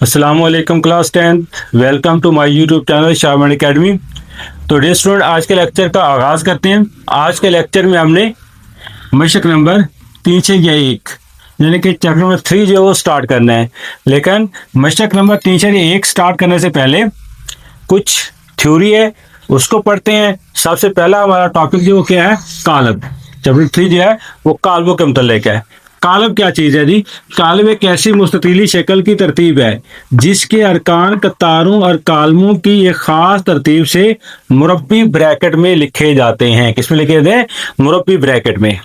अस्सलामुअलैकुम class 10। Welcome to my YouTube channel Shahman academy. तो dear student, आज के लेक्चर का आगाज़ करते हैं। आज के लेक्चर में हमने मशक नंबर 301 यानी कि चैप्टर नंबर 3 जो है वो स्टार्ट करना है। लेकिन मशक नंबर 301 स्टार्ट करने से पहले कुछ थ्योरी है, उसको पढ़ते हैं। सबसे पहला हमारा टॉपिक जो क्या है, कालब। चैप्टर 3 जो है वो कालबों के मुतल्लिक है। कालब क्या चीज़ है जी? कालब एक ऐसी मुस्ततीली शक्ल की तरतीब है जिसके अरकान कतारों और कालमों की एक खास तरतीब से मुरब्बी ब्रैकेट में लिखे जाते हैं। किसमें लिखे जाते हैं? मुरब्बी ब्रैकेट में।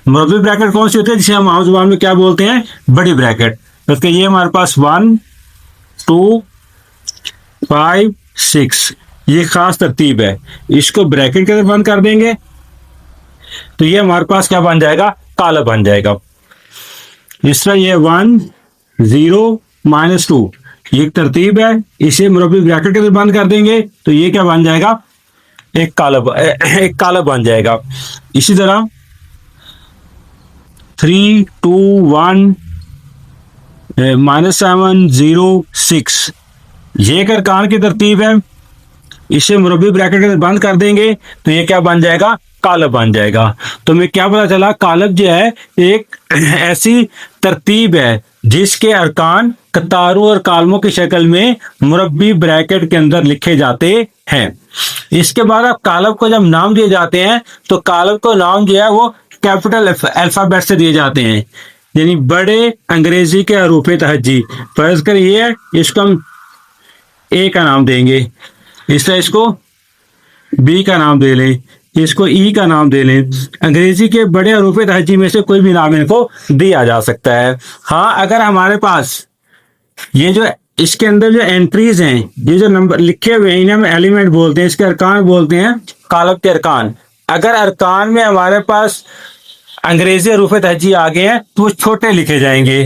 मुरब्बी ब्रैकेट कौन सी होती है? जिसे हम आम जुबान में क्या बोलते हैं? बड़ी ब्रैकेट। तो ये हमारे पास 1 2 5 6 ये खास तरतीब है। इसको ब्रैकेट के अंदर बंद कर देंगे तो ये हमारे पास क्या बन जाएगा? कालब बन जाएगा। इस तरह ये 1 0 -2 ये एक तरतीब है। इसे मुरब्बी ब्रैकेट के अंदर बंद कर देंगे तो ये क्या बन जाएगा? एक कालब बन जाएगा। इसी तरह 3 2 1 -7 0 6 ये एक अरकान की तरतीब है। इसे मुरब्बी ब्रैकेट के अंदर बंद कर देंगे तो ये क्या बन जाएगा? कालब बन जाएगा। तो हमें क्या पता चला? कालब जो है एक ऐसी तरतीब है जिसके अरकान कतारों और कालमों की शक्ल में मुरब्बी ब्रैकेट के अंदर लिखे जाते हैं। इसके बाद अब कालब को जब नाम दिए जाते हैं तो कालब को नाम जो है वो कैपिटल अल्फाबेट से दिए जाते हैं, यानी बड़े अंग्रेजी के हरूफ तहज्जी। फर्ज कर ये है, इसको हम ए का नाम देंगे, इस तरह इसको बी का नाम दे लें, इसको ई का नाम दे लें। अंग्रेजी के बड़े हरूफ तहज्जी में से कोई भी नाम इनको दिया जा सकता है। हाँ, अगर हमारे पास ये जो इसके अंदर जो एंट्रीज हैं, ये जो नंबर लिखे हुए हैं, इन्हें हम एलिमेंट बोलते हैं, इसके अरकान बोलते हैं कालब के अरकान। अगर अरकान में हमारे पास अंग्रेजी हरूफ तहज्जी आ गए हैं तो वो छोटे लिखे जाएंगे।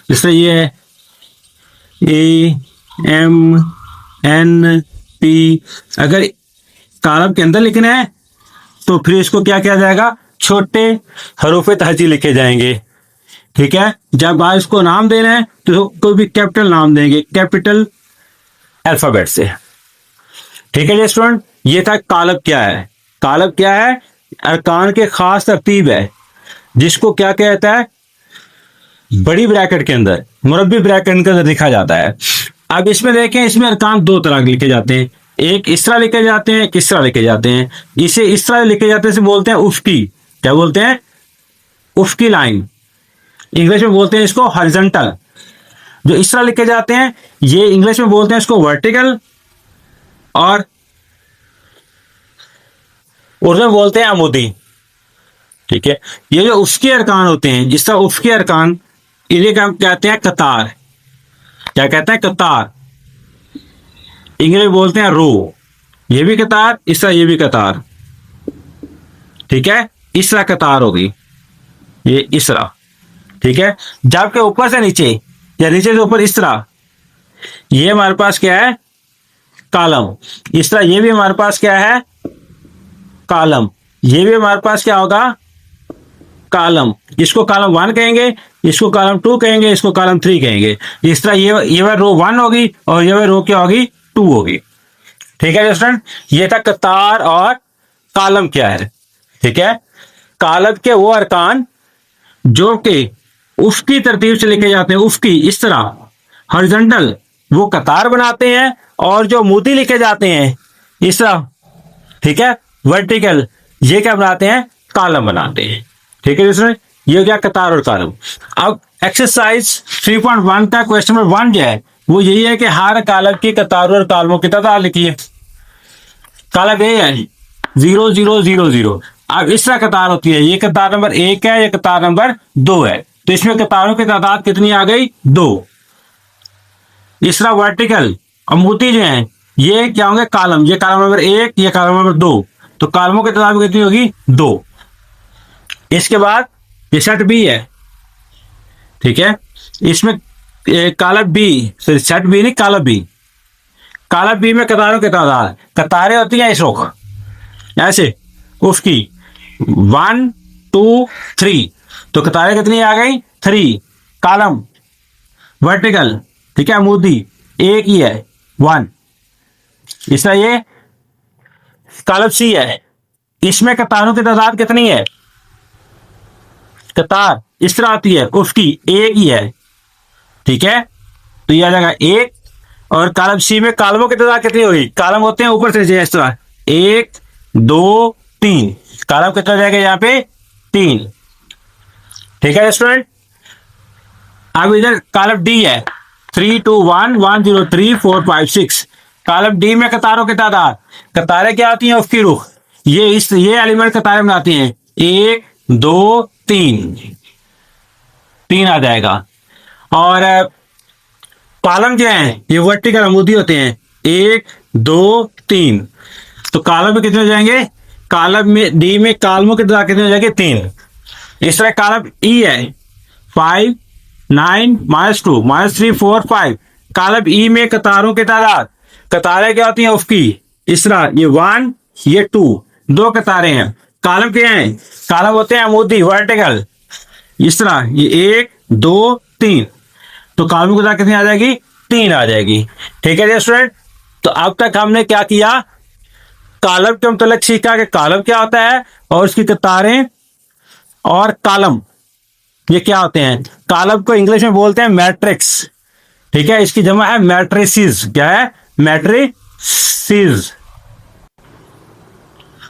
जैसे ये है ए एम एन पी। अगर कालब के अंदर लिखना है तो फिर इसको क्या किया जाएगा? छोटे हरूफ तहज्जी लिखे जाएंगे। ठीक है। जब आप इसको नाम देना है तो कोई भी कैपिटल नाम देंगे, कैपिटल अल्फाबेट से। ठीक है जी स्टूडेंट, ये था कालब क्या है। कालब क्या है? अरकान के खास तरतीब है जिसको क्या कहता है? बड़ी ब्रैकेट के अंदर, मुरब्बी ब्रैकेट के अंदर लिखा जाता है। अब इसमें देखें, इसमें अरकान दो तरह के लिखे जाते हैं, एक इस तरह लिखे जाते हैं, किस तरह लिखे जाते हैं। इसे इस तरह लिखे जाते हैं, इसे बोलते हैं उफ्की। क्या बोलते हैं? उफ्की लाइन। इंग्लिश में बोलते हैं इसको हॉरिजॉन्टल। जो इस तरह लिखे जाते हैं ये इंग्लिश में बोलते हैं इसको वर्टिकल, और उर्दू में बोलते हैं अमूदी। ठीक है। ये जो उफ्की अरकान होते हैं, जिस तरह उफ्की अरकान, इन्हें हम कहते हैं कतार। क्या कहते हैं? कतार। इंग्लिश में बोलते हैं रो। ये भी कतार, इस तरह ये भी कतार। ठीक है। इस तरह कतार होगी, ये इस तरह। ठीक है। जबकि ऊपर से नीचे या नीचे से ऊपर इस तरह, ये हमारे पास क्या है? कालम। इस तरह ये भी हमारे पास क्या है? कालम। ये भी हमारे पास क्या होगा? कालम। इसको कालम 1 कहेंगे, इसको कालम 2 कहेंगे, इसको कालम 3 कहेंगे। इस तरह ये रो 1 होगी और ये रो क्या होगी? 2 होगी। ठीक है स्टूडेंट, ये था कतार और कालम क्या है। ठीक है। कालब के वो अरकान जो कि उफ्की तरतीब से लिखे जाते हैं, उफ्की इस तरह हॉरिजॉन्टल, वो कतार बनाते हैं, और जो मोती लिखे जाते हैं इस तरह, ठीक है, वर्टिकल, ये क्या बनाते हैं? कालम बनाते हैं। ठीक है स्टूडेंट, ये क्या? कतार और कालम। अब एक्सरसाइज 3.1 का क्वेश्चन नंबर 1 जो है वो यही है कि हर कालब की कतारों और कालमों की तादाद लिखिए। कालब ये है 0 0 0 0। अब इस तरह कतार होती है, ये कतार नंबर 1 है, ये कतार नंबर 2 है, तो इसमें कतारों की तादाद कितनी आ गई? 2। इस तरह वर्टिकल और मोती जो है ये क्या होंगे? कालम। ये कालम नंबर 1, ये कालम नंबर 2, तो कालमों की तादाद कितनी होगी? 2। इसके बाद ये सेट बी है। ठीक है। इसमें कालब बी, सेट बी नहीं, कालब बी। कालब बी में कतारों की तादाद, कतारें होती हैं इस रुख ऐसे उसकी 1 2 3, तो कतारें कितनी आ गई? 3। कालम वर्टिकल ठीक है, अमूदी एक ही है 1। इसका ये कॉलम सी है, इसमें कतारों की तादाद कितनी है? कतार इस तरह आती है, उसकी एक ही है। ठीक है, तो ये आ जाएगा एक। और कॉलम सी में कॉलमों की तादाद कितनी होगी? कॉलम होते हैं ऊपर से इस तरह 1 2 3, कॉलम कितना हो जाएगा यहाँ पे 3। ठीक है स्टूडेंट, अब इधर कॉलम डी है 3 2 1 1 0 3 4 5 6। कॉलम डी में कतारों की तादाद, कतारें क्या आती हैं? उसकी रुख, ये एलिमेंट कतारें बनाती हैं 1 2 3, 3 आ जाएगा। और कॉलम जो है ये वर्टिकल अमूदी होते हैं 1 2 3। तो कॉलम में कितने हो जाएंगे? कॉलम में डी में कॉलमों की तादाद कितने हो जाएंगे? 3। इस तरह कॉलम ई है 5 9 -2 -3 4 5। कॉलम ई में कतारों की तादाद, कतारें क्या होती हैं उसकी? इस तरह ये 1 ये 2, 2 कतारें हैं। कॉलम क्या हैं? कॉलम होते हैं अमूदी वर्टिकल, इस तरह ये 1 2 3। तो कॉलम की तादाद कितनी आ जाएगी? 3 आ जाएगी। ठीक है स्टूडेंट, तो अब तक हमने क्या किया? कॉलम के मतलब सीखा कि कॉलम क्या होता है और उसकी कतारें और कॉलम ये क्या होते हैं। कॉलम को इंग्लिश में बोलते हैं मैट्रिक्स। ठीक है, इसकी जमा है मैट्रिसेस। क्या है? मैट्रिसेस।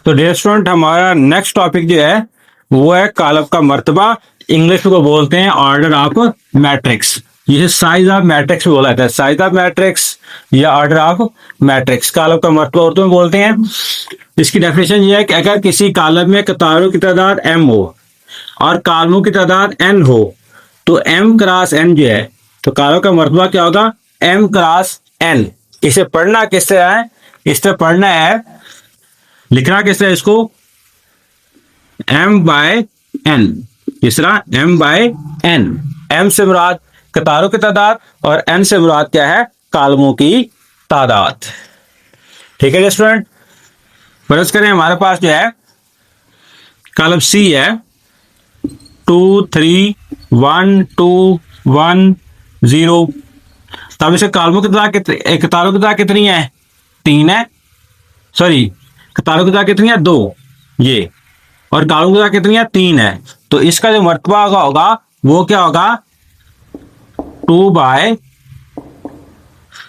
तो डियर स्टूडेंट, हमारा नेक्स्ट टॉपिक जो है वो है कॉलम का मर्तबा। इंग्लिश में को बोलते हैं ऑर्डर ऑफ मैट्रिक्स। ये साइज ऑफ मैट्रिक्स में बोला जाता है, साइज ऑफ मैट्रिक्स या ऑर्डर ऑफ मैट्रिक्स। कॉलम का मर्तबा उर्दू में बोलते हैं। इसकी डेफिनेशन ये है कि अगर किसी कॉलम में कतारों की तादाद m हो और कॉलमों की तादाद n हो तो m क्रॉस n जो है, तो कॉलम का मर्तबा क्या होगा? m cross n। इसे पढ़ना किस तरह है? इस तरह पढ़ना है, लिखना किस तरह इसको? m by n। इस तरह m बाय n। m से मुराद कतारों की तादाद और n से मुराद क्या है? कॉलमों की तादाद। ठीक है स्टूडेंट, फर्ज करें हमारे पास जो है कॉलम सी है 2 3 1 2 1 0। तब इसे कॉलमों की तादाद कतारों की तादाद कितनी है? 3 है। सॉरी, कतारों की तादाद कितनी है? 2 ये, और कॉलमों की तादाद कितनी है? 3 है। तो इसका जो मर्तबा होगा वो क्या होगा? 2 बाय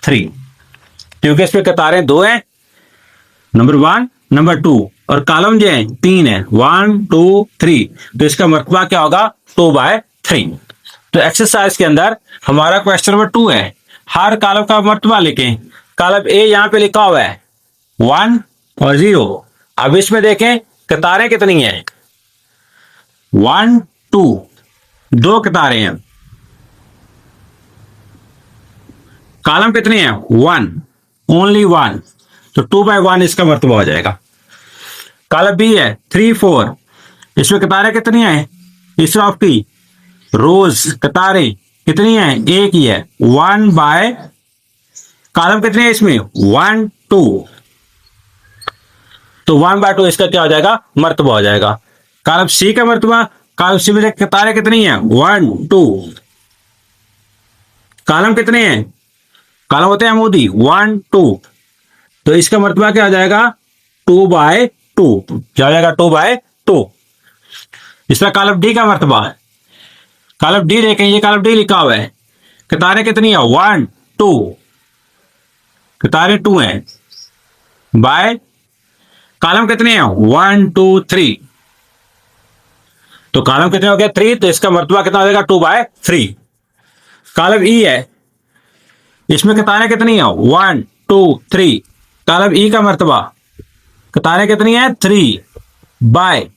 3, क्योंकि इसमें कतारें 2 हैं, नंबर 1 नंबर 2, और कॉलम जो है 3 है 1 2 3। तो इसका मर्तबा क्या होगा? 2 बाय 3। तो एक्सरसाइज के अंदर हमारा क्वेश्चन नंबर 2 है, हर कॉलम का मर्तबा लिखें। कॉलम ए यहाँ पे लिखा हुआ है 1 और 0। अब इसमें देखें कतारें कितनी हैं? 1 2, 2 कतारें हैं। कॉलम कितने हैं? 1, ओनली 1। तो 2 बाय 1 इसका मर्तबा हो जाएगा। कॉलम बी है 3 4, इसमें कतारें कितनी हैं? इस तरफ की रोज कतारें कितनी हैं? एक ही है 1 बाय, कॉलम कितने हैं इसमें? 1 2। तो 1 बाय 2 इसका क्या हो जाएगा? मर्तबा हो जाएगा। कॉलम सी का मर्तबा, कॉलम सी में कतारें कितनी हैं? 1 2। कॉलम कितने हैं? कॉलम होते हैं अमूदी 1 2। तो इसका मर्तबा क्या हो जाएगा? 2 बाय 2। क्या हो जाएगा? 2 बाय 2। इसका कॉलम डी का मर्तबा, कॉलम डी देखें, ये कॉलम डी लिखा हुआ है, कतारें कितनी है? 1 2, कतारें 2 हैं, बाय कॉलम कितने हैं? 1 2 3। तो कॉलम कितने हो गया? 3। तो इसका मर्तबा कितना हो जाएगा? 2 बाय 3। कॉलम ई है, इसमें कतारें कितनी है? 1 2 3। कॉलम ई का मर्तबा, कतारें कितनी है? 3 by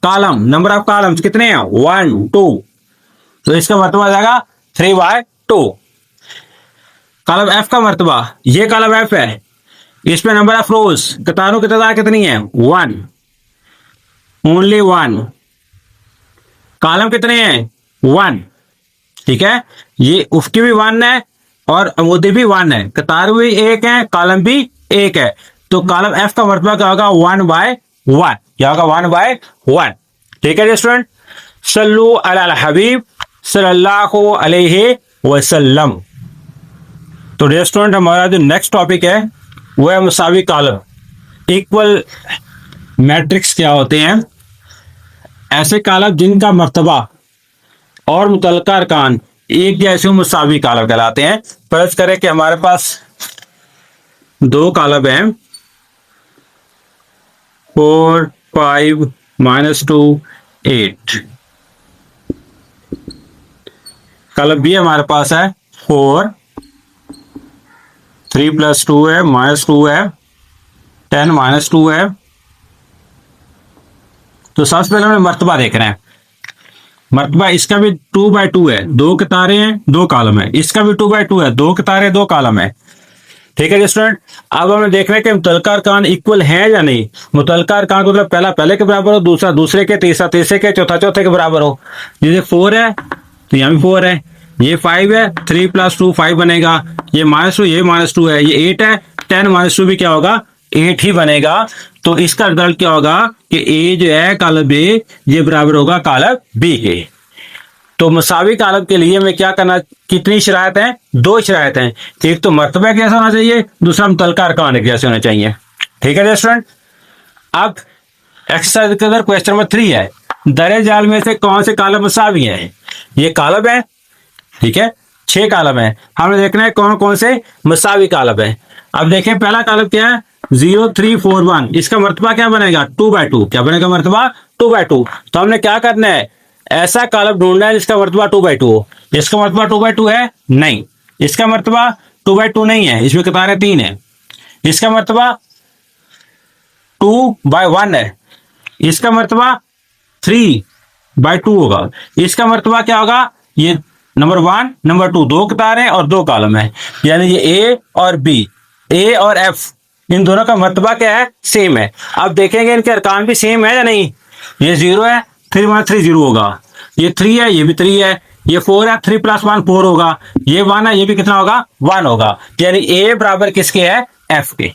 column, number of columns कितने हैं? 1 2। तो इसका मर्तबा आ जाएगा 3 बाय 2। कॉलम एफ का मर्तबा, ये कॉलम एफ है, इसमें नंबर ऑफ रोज कतारों की तादाद कितनी है? 1, ओनली 1। कॉलम कितने हैं? 1। ठीक है, ये उसकी भी 1 है और अमूदी भी 1 है, कतार भी 1 है, कॉलम भी 1 है। तो कॉलम एफ का मर्तबा क्या होगा? 1 बाय 1। क्या होगा? 1 बाय 1। ठीक है स्टूडेंट, सल्लु अला हबीब सल्लल्लाहु अलैहि वसल्लम। तो डियर स्टूडेंट, हमारा जो नेक्स्ट टॉपिक है वो है मुसावी कालब। इक्वल मैट्रिक्स क्या होते हैं? ऐसे कालब जिनका मर्तबा और मुतल्लिका अरकान एक जैसे मुसावी कालब कहलाते हैं। फर्ज करें कि हमारे पास दो कालब हैं, 4 5 -2 8। कालब बी हमारे पास है 4 3 + 2 है -2 है 10 -2 है। तो सबसे पहले हमें मर्तबा देख रहे हैं। मर्तबा इसका भी 2/2 है, दो कितारे हैं दो कॉलम है। इसका भी 2/2 है, दो कितारे दो कॉलम है। ठीक है स्टूडेंट, अब हमें देख रहे हैं कि मुतल्लिका अरकान इक्वल है या नहीं। मुतल्लिका अरकान को मतलब पहला पहले के बराबर हो, दूसरा दूसरे के, तीसरा तीसरे के, चौथा चौथे के बराबर हो। जैसे 4 है तो यहाँ भी 4 है, ये 5 है, 3 + 2 5 बनेगा, ये -2 ये -2 है, ये 8 है, 10 -2 भी क्या होगा 8 ही बनेगा। तो इसका रिजल्ट क्या होगा कि ए जो है कालब ए ये बराबर होगा कालब बी के। तो मुसावी कालब के लिए हमें क्या करना, कितनी शरायत है? दो शरायत हैं। एक तो मर्तबा कैसा होना चाहिए, दूसरा मुतल्लिका अरकान कैसे होना चाहिए। ठीक है स्टूडेंट, अब एक्सरसाइज के अंदर क्वेश्चन नंबर 3 है, दरे जाल में से कौन से कालब मुसावी हैं? ये कालब है, ठीक है, 6 कालब है। हमें देखना है कौन कौन से मुसावी कालब है। अब देखें पहला कालब क्या है 0 3 4 1। इसका मर्तबा क्या बनेगा 2/2। क्या बनेगा मर्तबा 2/2। तो हमने क्या करना है, ऐसा कालब ढूंढना है जिसका मर्तबा 2/2 हो। इसका मर्तबा 2/2 है नहीं, इसका मर्तबा 2/2 नहीं है, इसमें कितारें 3 है। इसका मर्तबा 2/1 है, इसका मर्तबा 3/2 होगा। इसका मर्तबा क्या होगा, ये नंबर 1 नंबर 2 दो कितारें और दो कॉलम है, यानी ये ए और बी, ए और एफ, इन दोनों का मर्तबा क्या है सेम है। अब देखेंगे इनके अरकान भी सेम है या नहीं। ये 0 है, 3 - 3 0 होगा, ये 3 है, ये भी 3 है, ये 4 है, 3 + 1 4 होगा, ये 1 है, ये भी कितना होगा 1 होगा। यानी ए बराबर किसके है एफ के।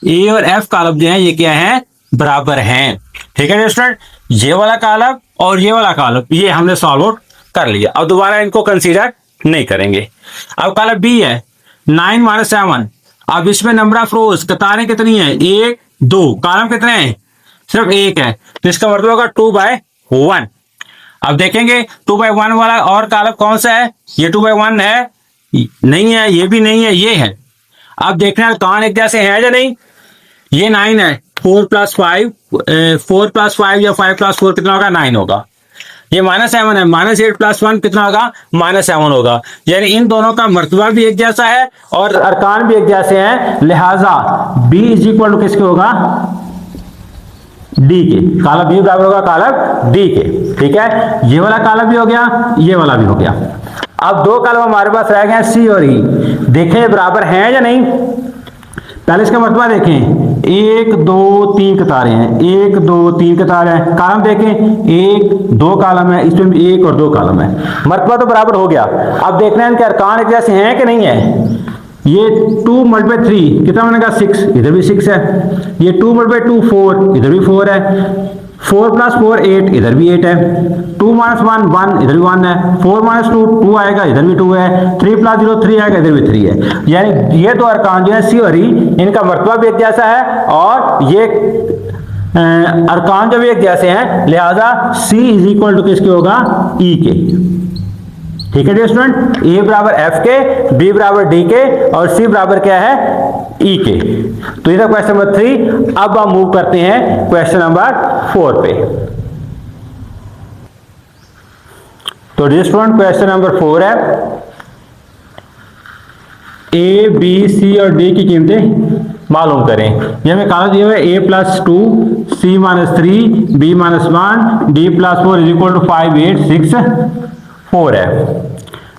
ए और एफ कालब जो है ये क्या है बराबर हैं। ठीक है स्टूडेंट, ये वाला कालब और ये वाला कालब ये हमने सॉल्व आउट कर लिया। अब दोबारा इनको कंसीडर नहीं करेंगे। अब कालब बी है 9 - 7। अब इसमें नंबर ऑफ रोज कतारें कितनी है 1 2, कॉलम कितने हैं सिर्फ 1 है, तो इसका मतलब होगा 2/1। अब देखेंगे 2/1 वाला और कॉलम कौन सा है, ये 2/1 है नहीं है, ये भी नहीं है, ये है। अब देखना है कौन एक जैसे है या नहीं। ये 9 है, 4 + 5 या 5 + 4 कितना होगा 9 होगा। ये -7 है, -8 + 1 कितना होगा -7 होगा। यानी इन दोनों का मर्तबा भी एक जैसा है और अरकान भी एक जैसे हैं, लिहाजा B = किसके होगा डी के। कालब बी बराबर होगा कालब डी के। ठीक है, ये वाला कालब भी हो गया, ये वाला भी हो गया। अब दो कालब हमारे पास रह गए सी और ई। देखें बराबर हैं या नहीं। पहले इसका मर्तबा देखें, 1 2 3 कतारें हैं, 1 2 3 कतारें हैं। कॉलम देखें 1 2 कॉलम है, इसमें भी 1 और 2 कॉलम है, मर्तबा तो बराबर हो गया। अब देखना है इनके अरकान एक जैसे हैं कि नहीं है। ये 2 × 3 कितना बनेगा 6, इधर भी 6 है। ये 2 × 2 4, इधर भी 4 है। 4 + 4 8, इधर भी 8 है। 2 - 1 1, इधर भी 1 है। 4 - 2 2 आएगा, इधर भी 2 है। 3 + 0 3 आएगा, इधर भी 3 है। यानी ये दो अरकान जो है सी और ई, इनका मर्तबा भी एक जैसा है और ये अरकान जो भी एक जैसे हैं, लिहाजा C = किसके होगा ई के। ठीक है स्टूडेंट, ए बराबर एफ के, बी बराबर डी के और सी बराबर क्या है ई के। तो ये था क्वेश्चन नंबर 3। अब हम मूव करते हैं क्वेश्चन नंबर 4 पे। तो डियर स्टूडेंट क्वेश्चन नंबर 4 है, ए बी सी और डी की कीमतें मालूम करें। ये हमें कहा दिया है a + 2 c - 3 b - 1 d + 4 = 5 8 6 4 है।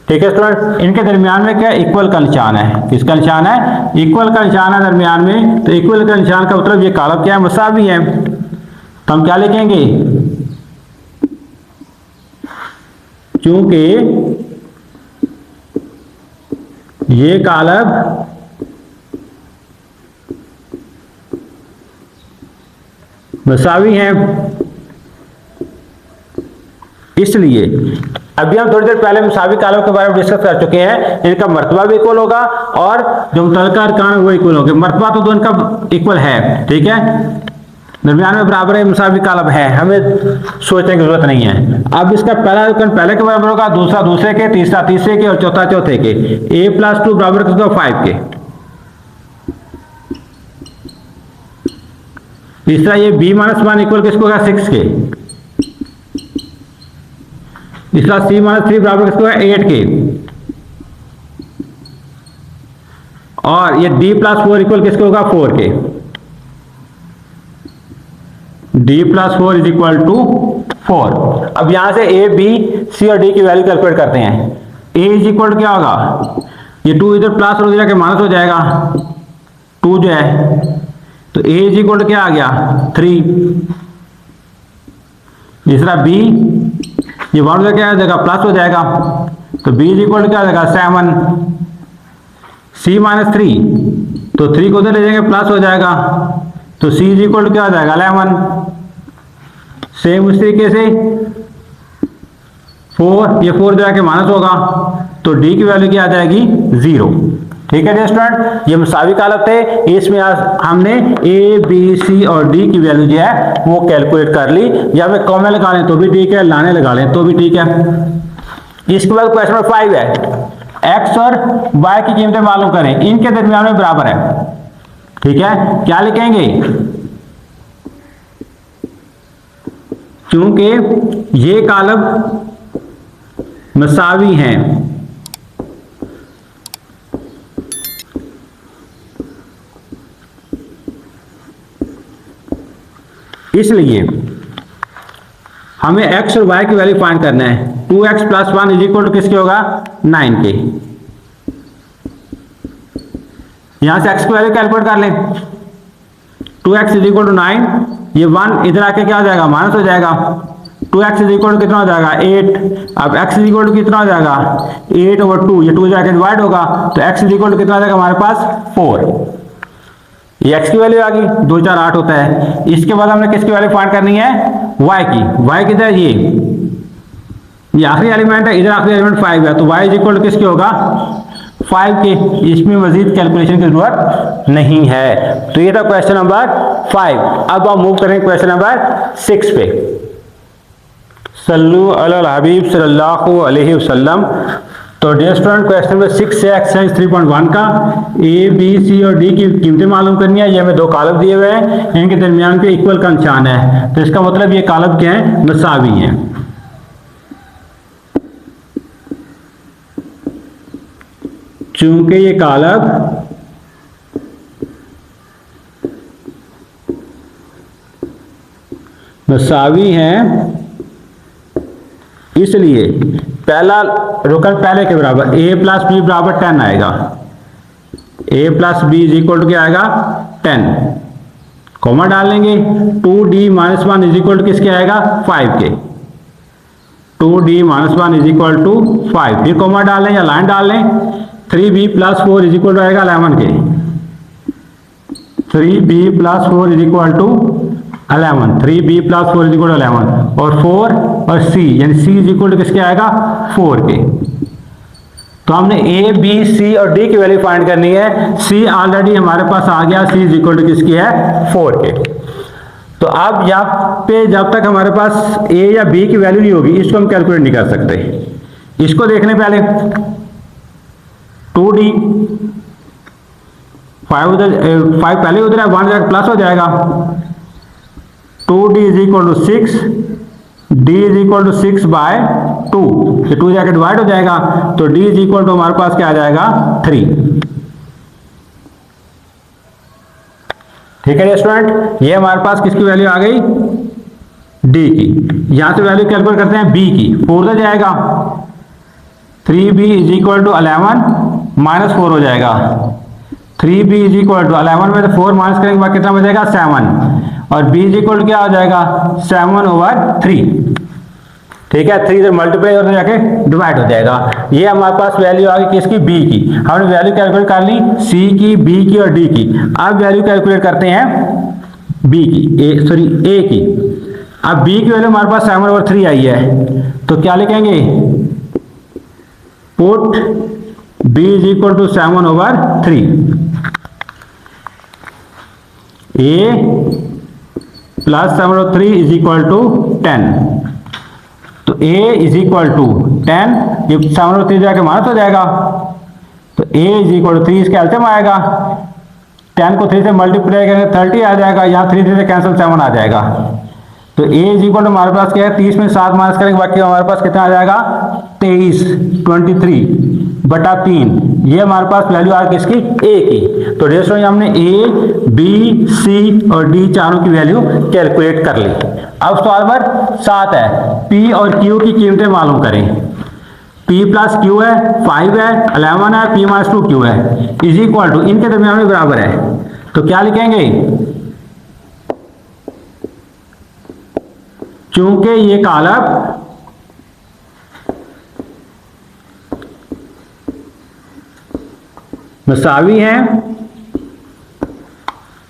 ठीक है स्टूडेंट, इनके दरमियान में क्या इक्वल का निशान है, किसका निशान है इक्वल का निशान है दरमियान में। तो इक्वल का निशान का मतलब ये कालब क्या है मुसावी है। तो हम क्या लिखेंगे, क्योंकि ये कालब मुसावी हैं, इसलिए अभी हम थोड़ी देर पहले मुसावी कालम के बारे में डिस्कस कर चुके हैं, इनका मर्तबा भी इक्वल होगा और जो मुतल्लिका अरकान है वो इक्वल होंगे। मर्तबा तो इनका इक्वल है, ठीक है, दरमियान में बराबर है, मुसावी कालम है, हमें सोचने की जरूरत नहीं है। अब इसका पहला रुकन पहले के बराबर होगा, दूसरा दूसरे के, तीसरा तीसरे के और चौथा चौथे के। a+2 बराबर किसका 5 के। तीसरा ये b-1 इक्वल किसको होगा 6 के। तीसरा c-3 बराबर किसको होगा 8 के। और ये d+4 इक्वल किसको होगा 4 के। d+4 is equal to 4। अब यहां से a, b, c और d की वैल्यू कैलकुलेट करते हैं। a इज इक्वल क्या होगा, ये 2 इधर प्लस और इधर के माइनस हो जाएगा, 2 जो है, तो a इज इक्वल क्या आ गया 3। तीसरा b, ये 1 उधर क्या आ जाएगा प्लस हो जाएगा, तो b इज इक्वल क्या आ जाएगा 7। c-3, तो 3 को उधर ले जाएंगे प्लस हो जाएगा, तो c इज इक्वल क्या आ जाएगा 11। सेम उस तरीके से 4, ये 4 जाके माइनस होगा, तो d की वैल्यू क्या आ जाएगी 0। ठीक है स्टूडेंट, ये मुसावी कालम थे, इसमें आज हमने a, b, c और d की वैल्यू जो है वो कैलकुलेट कर ली। या फिर कॉमे लगा लें तो भी ठीक है, लाने लगा लें तो भी ठीक है। इसके बाद क्वेश्चन नंबर 5 है, x और y की कीमतें मालूम करें, इनके दरमियान में बराबर है। ठीक है, क्या लिखेंगे, क्योंकि ये कालम मसावी हैं, इसलिए हमें x और y की वैल्यू फाइंड करना है। 2x + 1 इज इक्वल टू किसके होगा 9 के। यहां से x की वैल्यू कैलकुलेट कर लें, 2x इज इक्वल टू 9, ये 1 इधर आके क्या हो जाएगा माइनस हो जाएगा, 2x इज इक्वल टू कितना हो जाएगा 8। अब x इज इक्वल टू कितना हो जाएगा 8/2, ये 2 जाके डिवाइड होगा, तो x इज इक्वल टू कितना हो जाएगा हमारे पास 4। ये x की वैल्यू आ गई, 2 4 8 होता है। इसके बाद हमने किसकी वैल्यू फाइंड करनी है y की। y किधर है, ये आखिरी एलिमेंट है, इधर आखिरी एलिमेंट 5 है, तो y इज इक्वल टू किसके होगा 5 के। इसमें मजीद कैलकुलेशन की जरूरत नहीं है। तो ये था क्वेश्चन नंबर 5। अब हम मूव करेंगे क्वेश्चन नंबर 6 पे। सल्लु अलल हबीब सल्लल्लाहु अलैहि वसल्लम। तो डियर स्टूडेंट, क्वेश्चन नंबर 6 से एक्सरसाइज 3.1 का a, b, c और d की कीमतें मालूम करनी है। ये हमें 2 कॉलम दिए हुए हैं, इनके दरमियान पे इक्वल का निशान है, तो इसका मतलब ये कॉलम क्या है मसावी हैं। चूंकि ये कॉलम मसावी हैं, इसलिए पहला रुकन पहले के बराबर a + b बराबर 10 आएगा। a + b is equal to क्या आएगा 10, कॉमा डालेंगे। 2d - 1 इज इक्वल टू किसके आएगा 5 के। 2d - 1 इज इक्वल टू 5, ये कॉमा डाल लें या लाइन डाल लें। 3b + 4 इज इक्वल टू आएगा 11 के। 3b + 4 is equal to 11, 3b + 4 is equal to 11, और 4 और c यानी c इज इक्वल टू किसके आएगा 4 के। तो हमने a, b, c और d की वैल्यू फाइंड करनी है। c ऑलरेडी हमारे पास आ गया, c इज इक्वल टू किसकी है 4 के। तो अब यहाँ पे जब तक हमारे पास a या b की वैल्यू नहीं होगी, इसको हम कैलकुलेट नहीं कर सकते। इसको देखने पहले 2d 5 पहले उधर है, 1 जाकर प्लस हो जाएगा। 2d is equal to 6, d is equal to 6/2, ये 2 जाकर डिवाइड हो जाएगा, तो d इज इक्वल टू हमारे पास क्या आ जाएगा 3। ठीक है स्टूडेंट, ये हमारे पास किसकी वैल्यू आ गई d की। यहां से वैल्यू कैलकुलेट करते हैं b की। 4 उधर जाएगा, 3b इज इक्वल टू 11 - 4 हो जाएगा। 3b इज इक्वल टू 11 में तो 4 माइनस करेंगे बाद कितना बचेगा 7, और b इज इक्वल टू क्या हो जाएगा 7/3। ठीक है, 3 इधर मल्टीप्लाई और जाके डिवाइड हो जाएगा। ये हमारे पास वैल्यू आ गई किसकी b की। हमने वैल्यू कैलकुलेट कर ली c की, b की और d की। अब वैल्यू कैलकुलेट करते हैं b की, a की। अब b की वैल्यू हमारे पास 7/3 आई है, तो क्या लिखेंगे put b is equal to 7/3, a plus 7/3 is equal to 10। तो a इज इक्वल टू 10, ये 7/3 जाके माइनस हो जाएगा, तो a इज इक्वल टू 3 इसके एलसीएम आएगा, 10 को 3 से मल्टीप्लाई करेंगे 30 आ जाएगा, यहाँ 3 से कैंसिल 7 आ जाएगा। तो a इज इक्वल टू हमारे पास क्या है, 30 में 7 माइनस करेंगे, बाकी हमारे पास कितना आ जाएगा 23/3। ये हमारे पास वैल्यू आ गई किसकी, a की। तो रेशो हमने a, b, c और d चारों की वैल्यू कैलकुलेट कर ली। अब सवाल नंबर 7 है, p और q की कीमतें मालूम करें। p प्लस q है, 5 है, 11 है, p माइनस 2q है, इज इक्वल टू, इनके दरमियान में बराबर है, तो क्या लिखेंगे, चूंकि ये कालब मसावी हैं,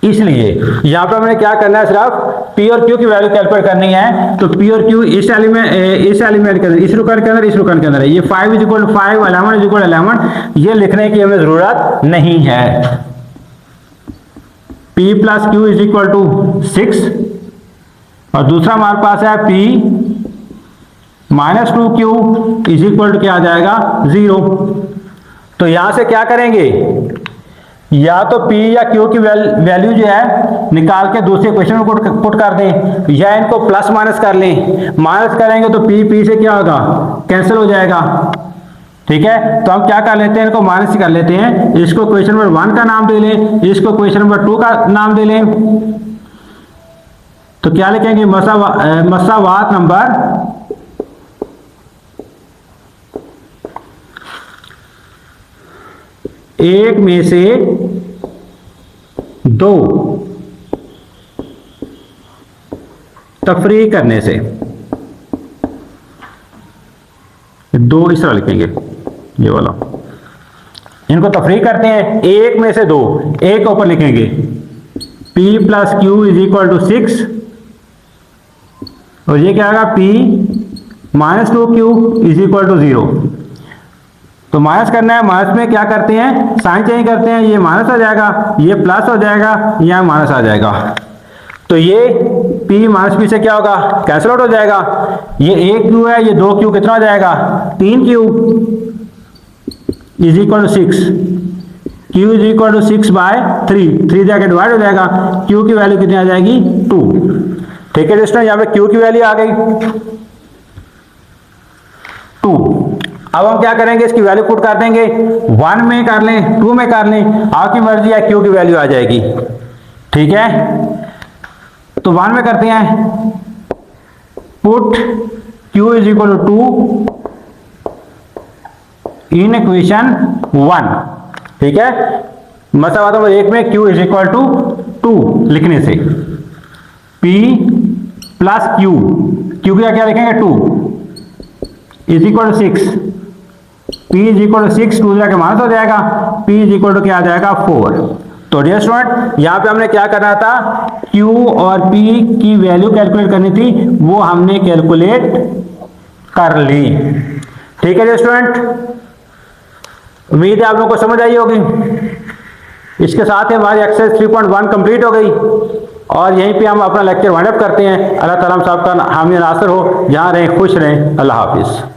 इसलिए यहां पर हमने क्या करना है, सिर्फ p और q की वैल्यू कैलकुलेट करनी है। तो p और q इस एलिमेंट के अंदर, इस रुकन के अंदर, इस रुकन के अंदर है। ये 5 is equal to 5, 11 is equal to 11, ये लिखने की हमें जरूरत नहीं है। p plus q is equal to 6, और दूसरा हमारे पास है p minus 2q is equal to क्या आ जाएगा 0। तो यहां से क्या करेंगे, या तो p या q की वैल्यू जो है निकाल के दूसरे क्वेश्चन में पुट कर दें, या इनको प्लस माइनस कर लें। माइनस करेंगे तो p से क्या होगा, कैंसिल हो जाएगा। ठीक है, तो हम क्या कर लेते हैं, इनको माइनस ही कर लेते हैं। इसको क्वेश्चन नंबर 1 का नाम दे लें, इसको क्वेश्चन नंबर 2 का नाम दे लें। तो क्या लिखेंगे, मसावात नंबर 1 में से 2 तफरीक करने से, 2 इस तरह लिखेंगे, ये वाला, इनको तफरीक करते हैं, 1 में से 2, एक ऊपर लिखेंगे p plus q is equal to 6, और ये क्या आएगा p minus 2q is equal to 0। तो माइनस करना है, माइनस में क्या करते हैं, साइन चेंज करते हैं, ये माइनस आ जाएगा, ये प्लस हो जाएगा, यहाँ माइनस आ जाएगा। तो ये p माइनस p से क्या होगा, कैंसिल आउट हो जाएगा। ये 1q है, ये 2q कितना हो जाएगा, 3q is equal to 6, q is equal to 6/3, 3 जाके डिवाइड हो जाएगा, q की वैल्यू कितनी आ जाएगी 2। ठीक है दोस्तों, यहाँ पे q की वैल्यू आ गई 2। अब हम क्या करेंगे, इसकी वैल्यू पुट कर देंगे, 1 में कर लें, 2 में कर लें, आपकी मर्जी है, q की वैल्यू आ जाएगी। ठीक है, तो 1 में करते हैं, put q is equal to 2 in equation 1। ठीक है, मसला नंबर 1 में q इज इक्वल टू 2 लिखने से, p प्लस q का क्या लिखेंगे 2 is equal to 6, p is equal to 6, 2 जाके माइनस हो जाएगा, p इज इक्वल टू क्या आ जाएगा 4। तो डियर स्टूडेंट, यहाँ पे हमने क्या करना था, q और p की वैल्यू कैलकुलेट करनी थी, वो हमने कैलकुलेट कर ली। ठीक है डियर स्टूडेंट, उम्मीद है आप लोगों को समझ आई होगी। इसके साथ ही हमारी एक्सरसाइज 3.1 कंप्लीट हो गई, और यहीं पे हम अपना लेक्चर वाइंड अप करते हैं। अल्लाह ताला हम सबका हामी नासिर हो, जहाँ रहें खुश रहें। अल्लाह हाफिज़।